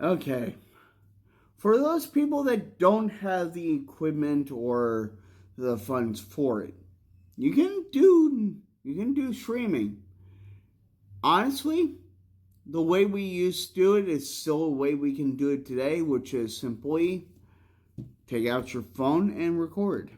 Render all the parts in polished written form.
Okay. For those people that don't have the equipment or the funds for it, you can do streaming. Honestly, the way we used to do it is still a way we can do it today, which is simply take out your phone and record.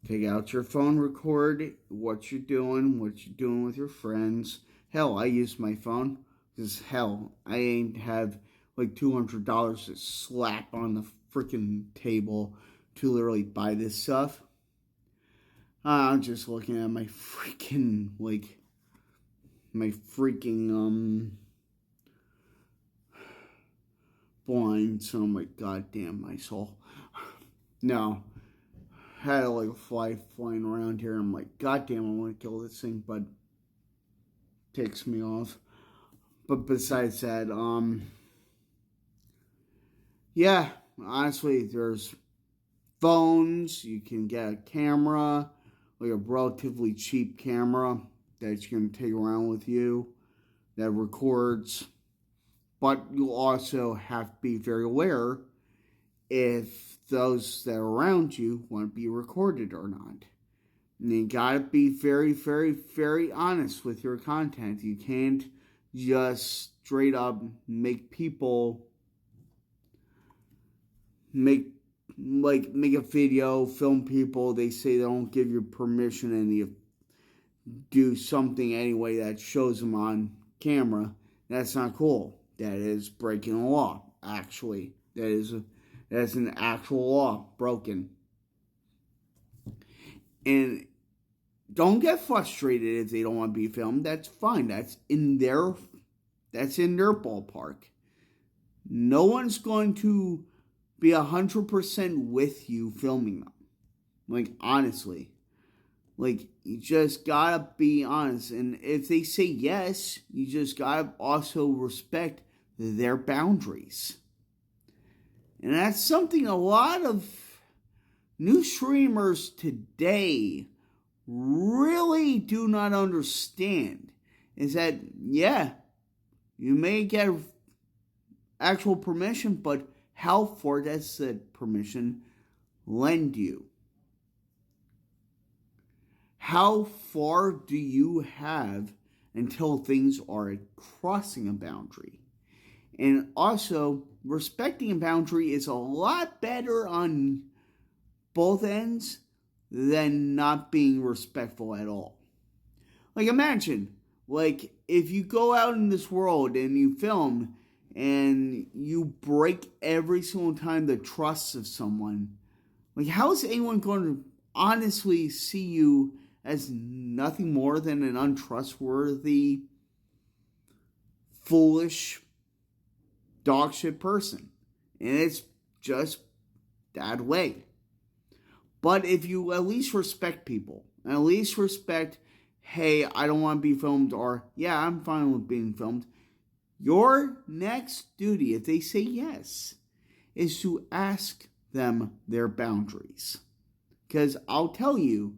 Take out your phone, record what you're doing with your friends. Hell, I use my phone because hell, I ain't have like $200 to slap on the freaking table to literally buy this stuff. I'm just looking at my freaking blinds. Oh my goddamn my soul. No, had like a fly flying around here. I'm like, goddamn, I want to kill this thing, but takes me off. But besides that, yeah, honestly, there's phones. You can get a camera, like a relatively cheap camera that you can take around with you that records. But you'll also have to be very aware if those that are around you want to be recorded or not. And you gotta be very, very, very honest with your content. You can't just straight up make a video, film people. They say they don't give you permission, and you do something anyway that shows them on camera. That's not cool. That is breaking the law. Actually, that's an actual law broken. And don't get frustrated if they don't want to be filmed. That's fine. That's in their ballpark. No one's going to be 100% with you filming them. Like, honestly. Like, you just gotta be honest. And if they say yes, you just gotta also respect their boundaries. And that's something a lot of new streamers today really do not understand. Is that, yeah, you may get actual permission, but how far does that permission lend you? How far do you have until things are crossing a boundary? And also, respecting a boundary is a lot better on both ends than not being respectful at all. Like, imagine, like, if you go out in this world and you film and you break every single time the trust of someone, like, how is anyone going to honestly see you as nothing more than an untrustworthy, foolish, dogshit person? And it's just that way. But if you at least respect people, at least respect, hey, I don't want to be filmed, or yeah, I'm fine with being filmed, your next duty, if they say yes, is to ask them their boundaries. Because I'll tell you,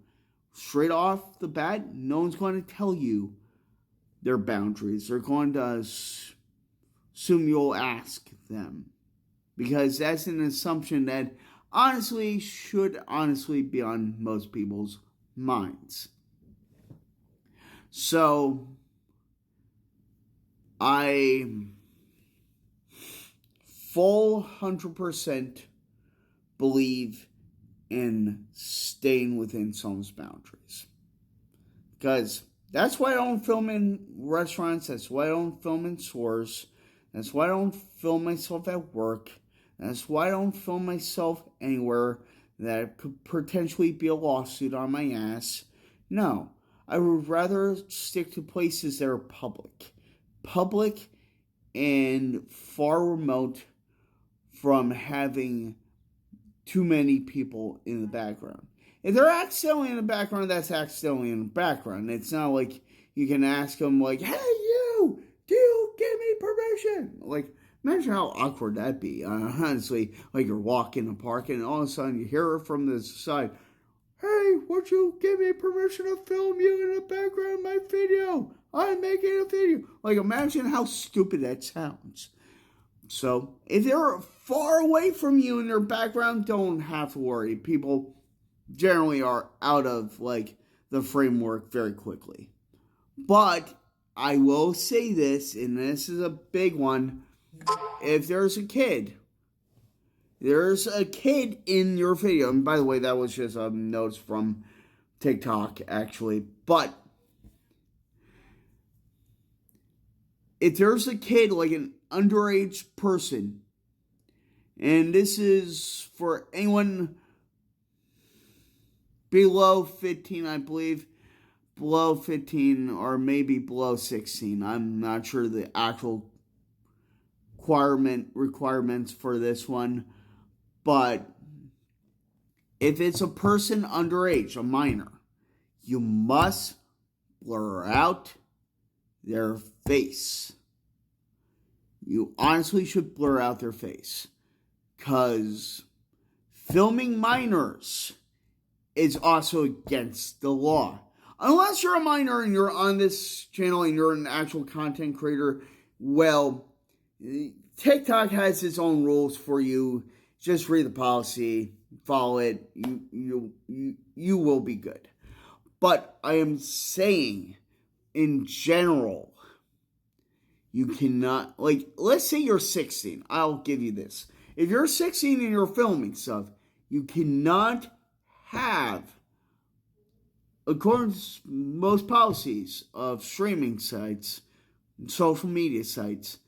straight off the bat, no one's going to tell you their boundaries. They're going to assume you'll ask them. Because that's an assumption that honestly should be on most people's minds. So, I full 100% believe in staying within someone's boundaries. Because that's why I don't film in restaurants. That's why I don't film in stores. That's why I don't film myself at work. That's why I don't film myself anywhere that could potentially be a lawsuit on my ass. No, I would rather stick to places that are public. Public and far remote from having too many people in the background. If they're accidentally in the background, that's accidentally in the background. It's not like you can ask them, like, hey, you, do you give me permission? Like, imagine how awkward that'd be. Honestly, like you're walking in the park and all of a sudden you hear it from the side, hey, would you give me permission to film you in the background of my video? I'm making a video. Like, imagine how stupid that sounds. So if they're far away from you in their background, don't have to worry. People generally are out of like the framework very quickly. But I will say this, and this is a big one. If there's a kid in your video, and by the way, that was just notes from TikTok actually, but if there's a kid, like an underage person, and this is for anyone below 15, I believe, below 15 or maybe below 16. I'm not sure the actual requirements for this one, but if it's a person underage, a minor, you must blur out their face. You honestly should blur out their face, because filming minors is also against the law. Unless you're a minor and you're on this channel and you're an actual content creator, well, TikTok has its own rules for you. Just read the policy, follow it. You will be good. But I am saying, in general, you cannot, like, let's say you're 16. I'll give you this. If you're 16 and you're filming stuff, you cannot have, according to most policies of streaming sites, social media sites,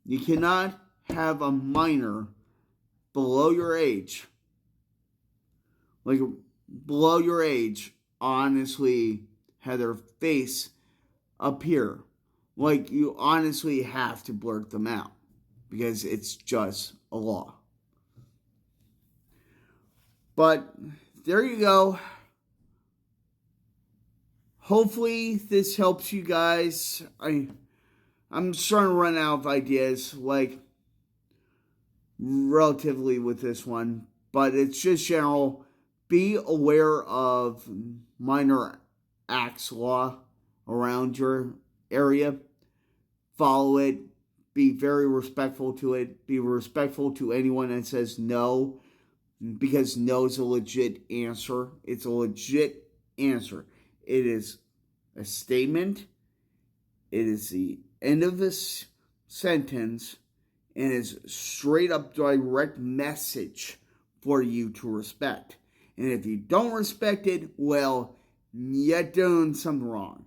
you cannot have a minor below your age, like below your age, honestly have their face appear. Like, you honestly have to blurt them out, because it's just a law. But there you go. Hopefully this helps you guys. I'm starting to run out of ideas, like, relatively with this one, but it's just general. Be aware of minor acts law around your area. Follow it. Be very respectful to it. Be respectful to anyone that says no, because no is a legit answer. It's a legit answer. It is a statement. It is the end of this sentence, and is straight up direct message for you to respect. And if you don't respect it, well, you're doing something wrong.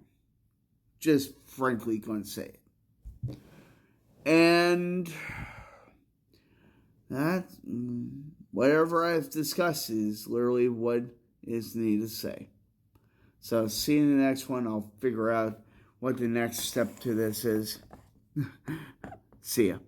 Just frankly going to say it. And that, whatever I've discussed is literally what is needed to say. So see you in the next one. I'll figure out what the next step to this is. See ya.